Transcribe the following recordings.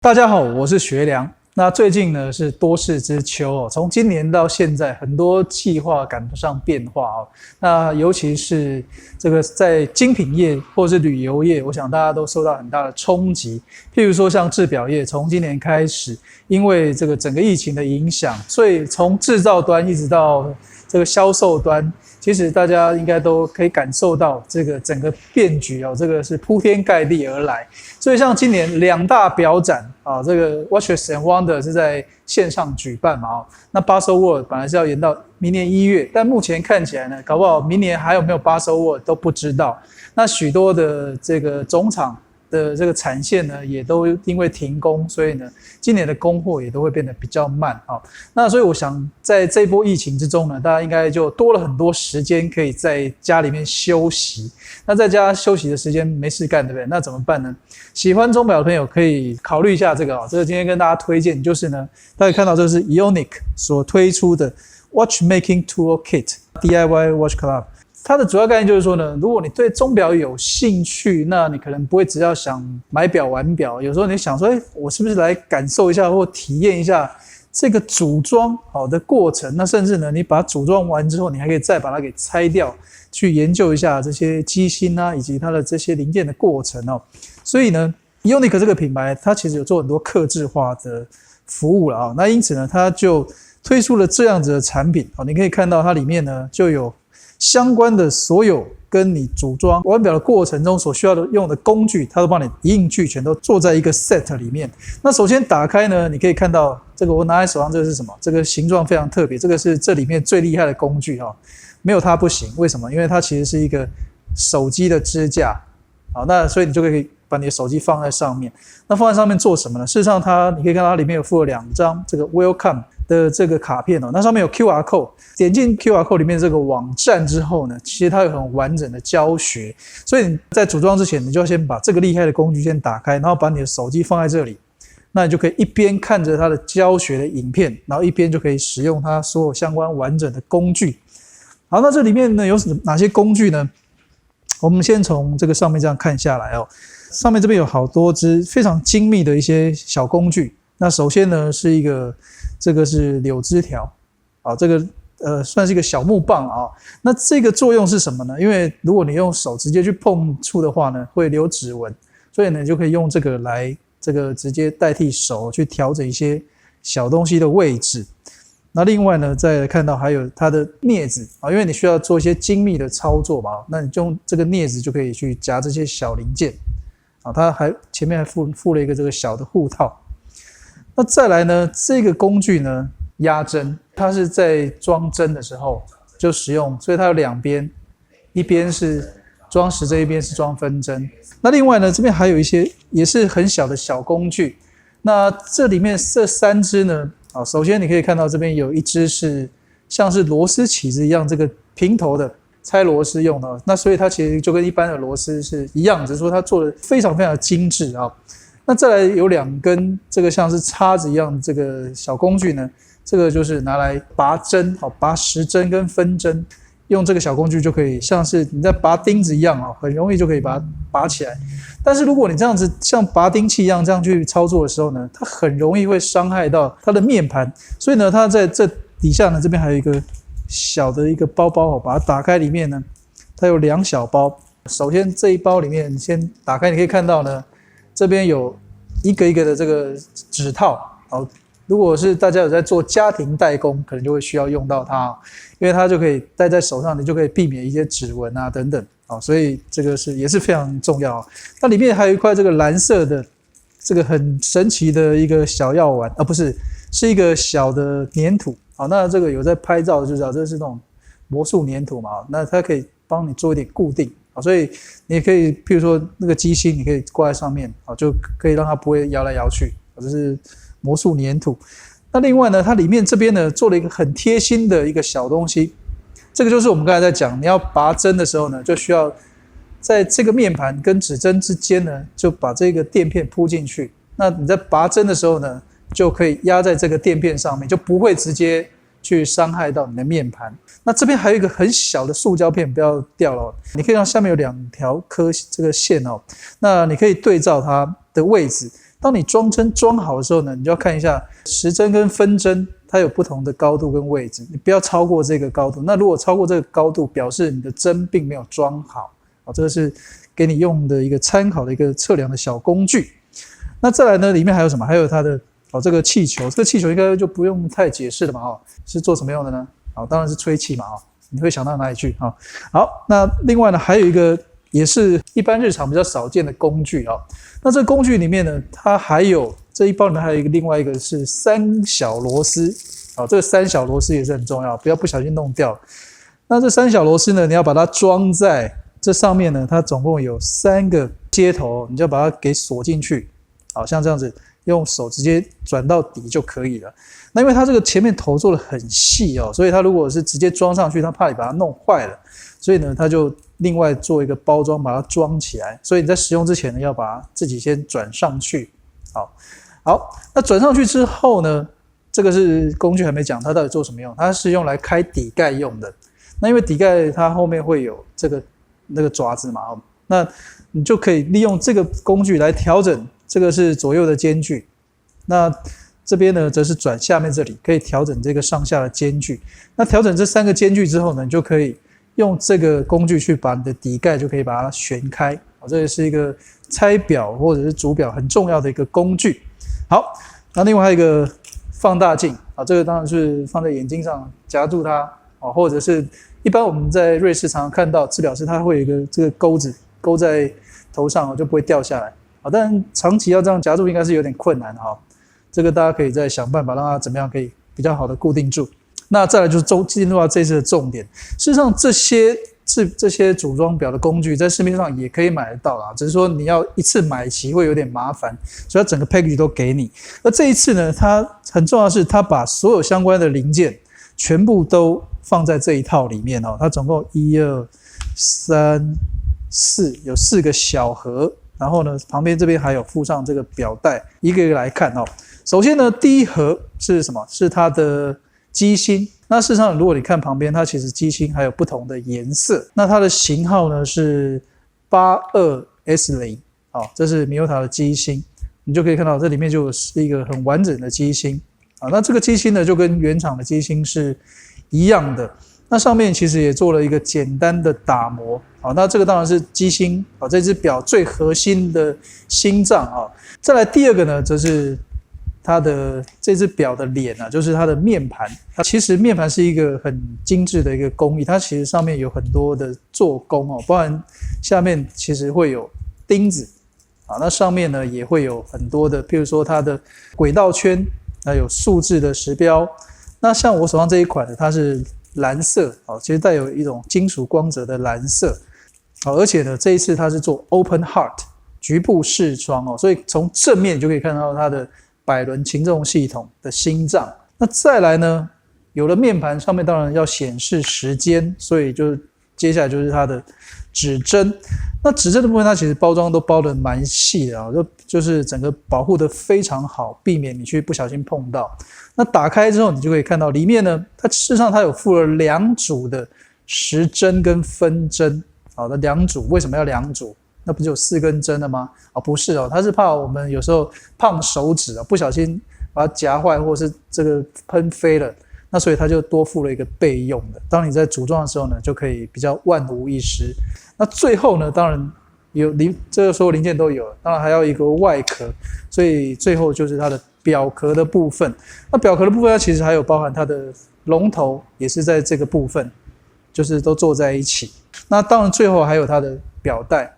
大家好，我是学良。那最近呢是多事之秋哦，从今年到现在，很多计划赶不上变化哦。那尤其是这个在精品业或是旅游业，我想大家都受到很大的冲击。譬如说像制表业，从今年开始，因为这个整个疫情的影响，所以从制造端一直到这个销售端，其实大家应该都可以感受到这个整个变局哦，这个是铺天盖地而来。所以像今年2大表展啊，这个 Watches and Wonder 是在线上举办嘛哦，那 Baselworld 本来是要延到明年1月，但目前看起来呢，搞不好明年还有没有 Baselworld 都不知道。那许多的这个总厂的这个产线呢，也都因为停工，所以呢，今年的供货也都会变得比较慢啊。那所以我想，在这波疫情之中呢，大家应该就多了很多时间可以在家里面休息。那在家休息的时间没事干，对不对？那怎么办呢？喜欢钟表的朋友可以考虑一下这个这个今天跟大家推荐就是呢，大家看到这是 Eonic 所推出的 Watchmaking Tool Kit DIY Watch Club。它的主要概念就是说呢，如果你对钟表有兴趣，那你可能不会只要想买表玩表，有时候你想说，我是不是来感受一下或体验一下这个组装好的过程？那甚至呢，你把它组装完之后，你还可以再把它给拆掉，去研究一下这些机芯啊，以及它的这些零件的过程哦。所以呢 ，Eonic 这个品牌，它其实有做很多客制化的服务了啊。那因此呢，它就推出了这样子的产品哦。你可以看到它里面呢就有相关的所有跟你组装腕表的过程中所需要的用的工具，它都帮你一应俱全，都做在一个 set 里面。那首先打开呢，你可以看到这个我拿在手上这个是什么？这个形状非常特别，这个是这里面最厉害的工具哈，没有它不行。为什么？因为它其实是一个手机的支架。好，那所以你就可以把你的手机放在上面。那放在上面做什么呢？事实上你可以看到它里面有附了2张这个 Welcome 的这个卡片哦，那上面有 QR code， 点进 QR code 里面这个网站之后呢，其实它有很完整的教学，所以你在组装之前，你就要先把这个厉害的工具先打开，然后把你的手机放在这里，那你就可以一边看着它的教学的影片，然后一边就可以使用它所有相关完整的工具。好，那这里面呢有哪些工具呢？我们先从这个上面这样看下来哦，上面这边有好多支非常精密的一些小工具。那首先呢是这个是柳枝条，啊，这个算是一个小木棒啊。那这个作用是什么呢？因为如果你用手直接去碰触的话呢，会留指纹，所以呢你就可以用这个来这个直接代替手去调整一些小东西的位置。那另外呢，再来看到还有它的镊子啊，因为你需要做一些精密的操作嘛，那你就用这个镊子就可以去夹这些小零件啊。它前面还附了一个这个小的护套。那再来呢，这个工具呢，压针，它是在装针的时候就使用，所以它有2边，一边是装时针，一边是装分针。那另外呢，这边还有一些也是很小的小工具。那这里面这3支呢？好，首先你可以看到这边有一支是像是螺丝起子一样，这个平头的拆螺丝用的，那所以它其实就跟一般的螺丝是一样，只是说它做的非常非常的精致啊。那再来有2根这个像是叉子一样的这个小工具呢，这个就是拿来拔针，好，拔时针跟分针，用这个小工具就可以像是你在拔钉子一样啊，很容易就可以把它拔起来。但是如果你这样子像拔钉器一样这样去操作的时候呢，它很容易会伤害到它的面盘，所以呢，它在这底下呢，这边还有一个小的一个包包，把它打开，里面呢，它有2小包。首先这一包里面先打开，你可以看到呢，这边有一个一个的这个指套，好，如果是大家有在做家庭代工，可能就会需要用到它，因为它就可以戴在手上，你就可以避免一些指纹啊等等。所以这个也是非常重要。那里面还有一块这个蓝色的这个很神奇的一个小药丸啊，不是，是一个小的粘土。好，那这个有在拍照就知道，这是那种魔术粘土嘛。那它可以帮你做一点固定，好，所以你也可以，譬如说那个机芯，你可以挂在上面，好，就可以让它不会摇来摇去。这是魔术粘土。那另外呢，它里面这边呢做了一个很贴心的一个小东西。这个就是我们刚才在讲，你要拔针的时候呢，就需要在这个面盘跟指针之间呢，就把这个垫片铺进去。那你在拔针的时候呢，就可以压在这个垫片上面，就不会直接去伤害到你的面盘。那这边还有一个很小的塑胶片，不要掉了。你可以看下面有2条这个线哦，那你可以对照它的位置，当你装针装好的时候呢，你就要看一下时针跟分针它有不同的高度跟位置，你不要超过这个高度。那如果超过这个高度，表示你的针并没有装好。这个是给你用的一个参考的一个测量的小工具。那再来呢，里面还有什么？还有它的这个气球，这个气球应该就不用太解释了嘛，是做什么用的呢？当然是吹气嘛，你会想到哪里去？好，那另外呢，还有一个也是一般日常比较少见的工具啊。那这个工具里面呢，它还有这一包里面还有另外一个是3小螺丝。这个3小螺丝也是很重要，不要不小心弄掉。那这3小螺丝呢，你要把它装在这上面呢，它总共有3个接头，你就把它给锁进去。好，像这样子，用手直接转到底就可以了。那因为它这个前面头做的很细所以它如果是直接装上去，它怕你把它弄坏了，所以呢，它就另外做一个包装把它装起来。所以你在使用之前呢，要把它自己先转上去。好，那转上去之后呢，这个是工具还没讲，它到底做什么用？它是用来开底盖用的。那因为底盖它后面会有那个爪子嘛，那你就可以利用这个工具来调整。这个是左右的间距，那这边呢则是转下面这里，可以调整这个上下的间距。那调整这3个间距之后呢，你就可以用这个工具去把你的底盖就可以把它旋开。这也是一个拆表或者是组表很重要的一个工具。好，那另外还有一个放大镜这个当然是放在眼睛上夹住它或者是一般我们在瑞士常常看到制表师它会有一个这个钩子勾在头上就不会掉下来。但长期要这样夹住应该是有点困难这个大家可以再想办法让它怎么样可以比较好的固定住。那再来就是进入到这次的重点，事实上这些组装表的工具在市面上也可以买得到啦，只是说你要一次买齐会有点麻烦，所以它整个 package 都给你。而这一次呢，它很重要的是它把所有相关的零件全部都放在这一套里面它总共1、2、3、4有4个小盒。然后呢，旁边这边还有附上这个表带，一个一个来看首先呢，第一盒是什么？是它的机芯。那事实上，如果你看旁边，它其实机芯还有不同的颜色。那它的型号呢是 82S0，这是 Miyota 的机芯。你就可以看到这里面就是一个很完整的机芯那这个机芯呢，就跟原厂的机芯是一样的。那上面其实也做了一个简单的打磨那这个当然是机芯这只表最核心的心脏再来第二个呢，则是它的这只表的脸就是它的面盘。它其实面盘是一个很精致的一个工艺，它其实上面有很多的做工包含下面其实会有钉子那上面呢也会有很多的，譬如说它的轨道圈，还有数字的时标。那像我手上这一款呢，它是蓝色其实带有一种金属光泽的蓝色而且呢这一次它是做 open heart 局部视窗所以从正面你就可以看到它的摆轮擒纵系统的心脏。那再来呢，有了面盘上面当然要显示时间，所以就接下来就是它的指针。那指针的部分它其实包装都包得蛮细的就是整个保护得非常好，避免你去不小心碰到。那打开之后你就可以看到里面呢，它事实上它有附了2组的时针跟分针那2组为什么要2组？那不就有4根针了吗？不是它是怕我们有时候胖手指不小心把它夹坏，或是这个喷飞了，那所以它就多附了一个备用的。当你在组装的时候呢，就可以比较万无一失。那最后呢，当然这个所有零件都有了，当然还要一个外壳，所以最后就是它的表壳的部分。那表壳的部分它其实还有包含它的龙头，也是在这个部分，就是都做在一起。那当然最后还有它的表带。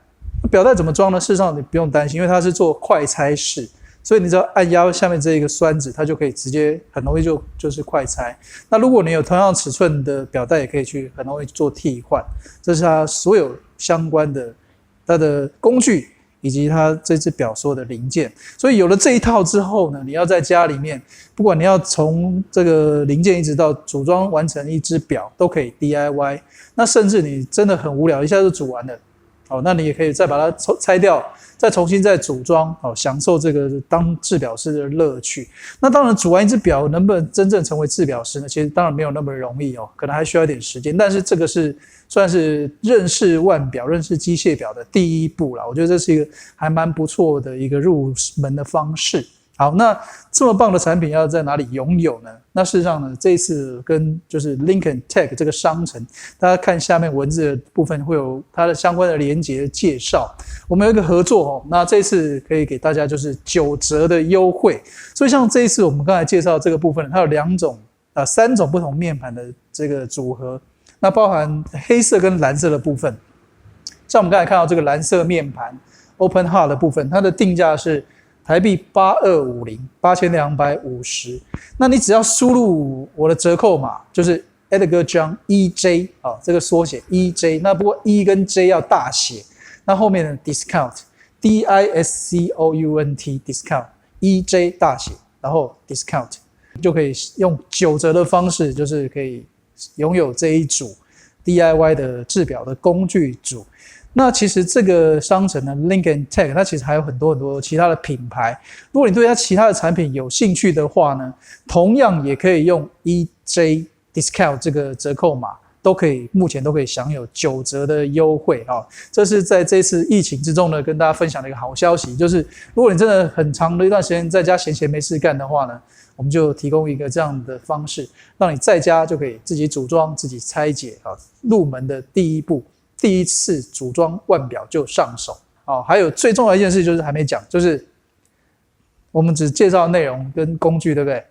表带怎么装呢？事实上你不用担心，因为它是做快拆式，所以你只要按压下面这一个栓子，它就可以直接很容易就是快拆。那如果你有同样尺寸的表带，也可以去很容易做替换。这是它所有相关的它的工具以及它这只表所有的零件。所以有了这一套之后呢，你要在家里面，不管你要从这个零件一直到组装完成一只表，都可以 DIY。那甚至你真的很无聊，一下就组完了那你也可以再把它拆掉，再重新再组装，享受这个当制表师的乐趣。那当然，组完一只表能不能真正成为制表师呢？其实当然没有那么容易可能还需要一点时间。但是这个是算是认识腕表、认识机械表的第一步啦。我觉得这是一个还蛮不错的一个入门的方式。好，那这么棒的产品要在哪里拥有呢？那事实上呢，这一次跟就是 Lincoln Tech 这个商城，大家看下面文字的部分会有它的相关的连结介绍。我们有一个合作那这一次可以给大家就是9折的优惠。所以像这一次我们刚才介绍这个部分，它有3种不同面盘的这个组合，那包含黑色跟蓝色的部分。像我们刚才看到这个蓝色面盘 Open Heart 的部分，它的定价是台币8250，那你只要输入我的折扣码，就是 Edgar John EJ 这个缩写 EJ， 那不过 E 跟 J 要大写，那后面的 discount DISCOUNT discount EJ 大写，然后 discount 就可以用9折的方式，就是可以拥有这一组 DIY 的制表的工具组。那其实这个商城呢 Lincoln Tech 它其实还有很多其他的品牌，如果你对它其他的产品有兴趣的话呢，同样也可以用 EJ Discount 这个折扣码，目前都可以享有9折的优惠这是在这次疫情之中呢跟大家分享的一个好消息，就是如果你真的很长的一段时间在家闲没事干的话呢，我们就提供一个这样的方式，让你在家就可以自己组装、自己拆解入门的第一步。第一次组装腕表就上手还有最重要的一件事就是还没讲，就是我们只介绍内容跟工具，对不对？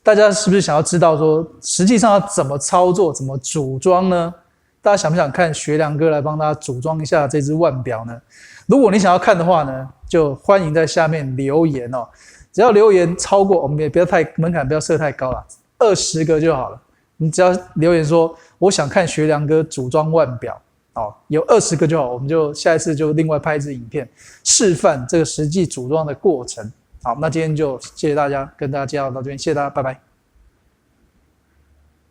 大家是不是想要知道说实际上要怎么操作、怎么组装呢？大家想不想看学良哥来帮大家组装一下这只腕表呢？如果你想要看的话呢，就欢迎在下面留言只要留言超过，我们也不要门槛不要设太高了，20个就好了。你只要留言说我想看学良哥组装腕表有20个就好，我们就下一次就另外拍一支影片示范这个实际组装的过程。好，那今天就谢谢大家，跟大家介绍到这边，谢谢大家，拜拜。